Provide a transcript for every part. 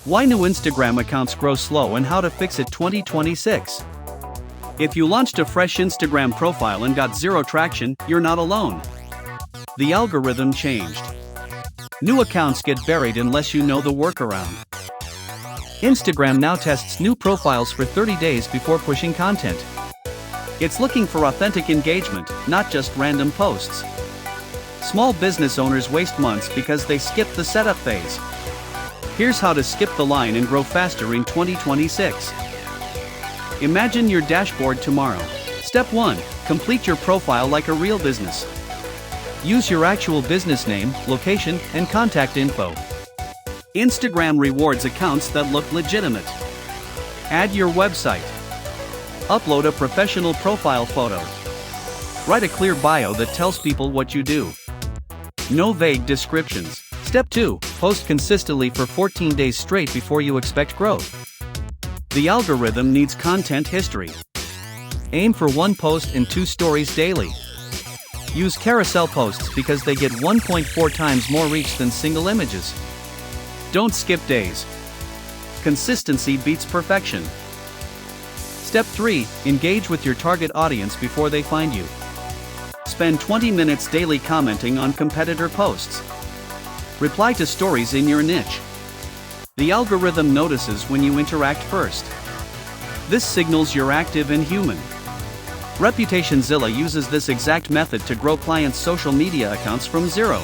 Why new Instagram accounts grow slow and how to fix it 2026. If you launched a fresh Instagram profile and got zero traction, you're not alone. The algorithm changed. New accounts get buried unless you know the workaround. Instagram now tests new profiles for 30 days before pushing content. It's looking for authentic engagement, not just random posts. Small business owners waste months because they skip the setup phase. Here's how to skip the line and grow faster in 2026. Imagine your dashboard tomorrow. Step 1. Complete your profile like a real business. Use your actual business name, location, and contact info. Instagram rewards accounts that look legitimate. Add your website. Upload a professional profile photo. Write a clear bio that tells people what you do. No vague descriptions. Step 2. Post consistently for 14 days straight before you expect growth. The algorithm needs content history. Aim for 1 post and 2 stories daily. Use carousel posts because they get 1.4 times more reach than single images. Don't skip days. Consistency beats perfection. Step 3. Engage with your target audience before they find you. Spend 20 minutes daily commenting on competitor posts. Reply to stories in your niche. The algorithm notices when you interact first. This signals you're active and human. ReputationZilla uses this exact method to grow clients' social media accounts from zero.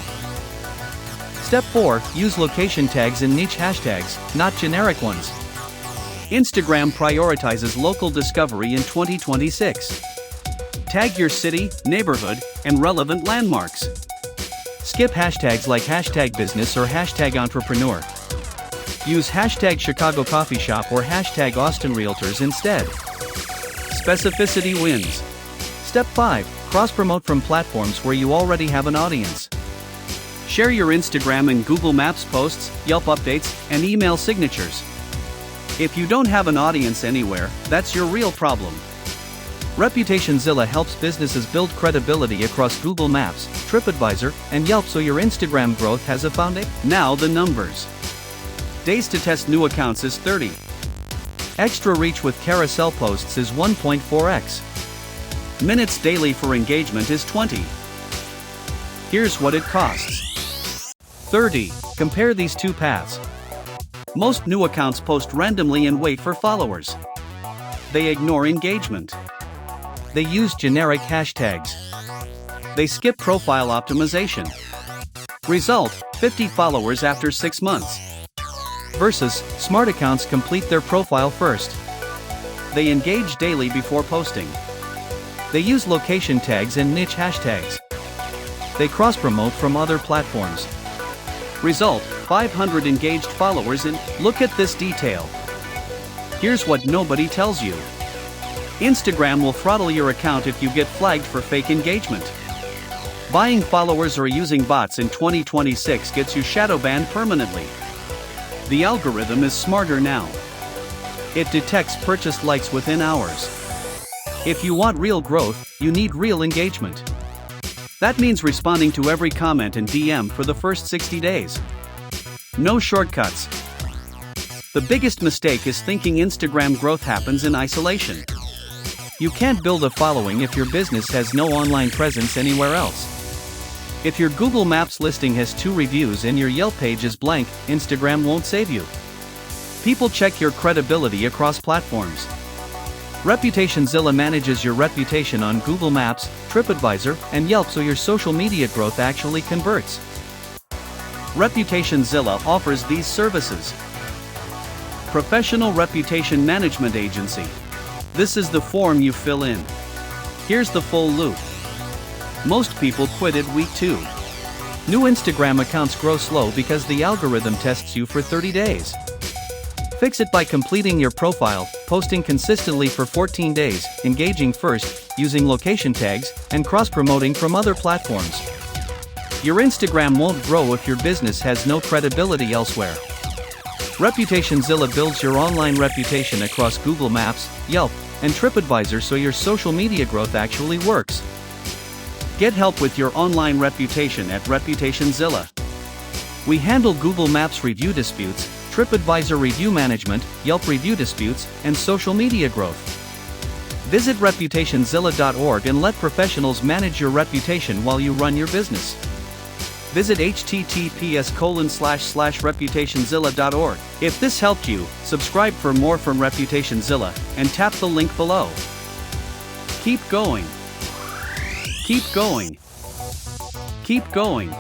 Step 4. Use location tags and niche hashtags, not generic ones. Instagram prioritizes local discovery in 2026. Tag your city, neighborhood, and relevant landmarks. Skip hashtags like #business or #entrepreneur. Use #Chicago Coffee Shop or #Austin Realtors instead. Specificity wins. Step 5. Cross-promote from platforms where you already have an audience. Share your Instagram and Google Maps posts, Yelp updates, and email signatures. If you don't have an audience anywhere, that's your real problem. ReputationZilla helps businesses build credibility across Google Maps, TripAdvisor, and Yelp so your Instagram growth has a foundation. Now the numbers. Days to test new accounts is 30. Extra reach with carousel posts is 1.4x. Minutes daily for engagement is 20. Here's what it costs. 30. Compare these two paths. Most new accounts post randomly and wait for followers. They ignore engagement. They use generic hashtags. They skip profile optimization. Result: 50 followers after 6 months. Versus, smart accounts complete their profile first. They engage daily before posting. They use location tags and niche hashtags. They cross-promote from other platforms. Result: 500 engaged followers in. Look at this detail. Here's what nobody tells you. Instagram will throttle your account if you get flagged for fake engagement. Buying followers or using bots in 2026 gets you shadow banned permanently. The algorithm is smarter now. It detects purchased likes within hours. If you want real growth, you need real engagement. That means responding to every comment and DM for the first 60 days. No shortcuts. The biggest mistake is thinking Instagram growth happens in isolation. You can't build a following if your business has no online presence anywhere else. If your Google Maps listing has 2 reviews and your Yelp page is blank, Instagram won't save you. People check your credibility across platforms. ReputationZilla manages your reputation on Google Maps, TripAdvisor, and Yelp so your social media growth actually converts. ReputationZilla offers these services. Professional Reputation Management Agency. This is the form you fill in. Here's the full loop. Most people quit at week 2. New Instagram accounts grow slow because the algorithm tests you for 30 days. Fix it by completing your profile, posting consistently for 14 days, engaging first, using location tags, and cross-promoting from other platforms. Your Instagram won't grow if your business has no credibility elsewhere. ReputationZilla builds your online reputation across Google Maps, Yelp, and TripAdvisor so your social media growth actually works. Get help with your online reputation at ReputationZilla. We handle Google Maps review disputes, TripAdvisor review management, Yelp review disputes, and social media growth. Visit ReputationZilla.org and let professionals manage your reputation while you run your business. Visit https://reputationzilla.org. If this helped you, subscribe for more from ReputationZilla, and tap the link below. Keep going. Keep going. Keep going.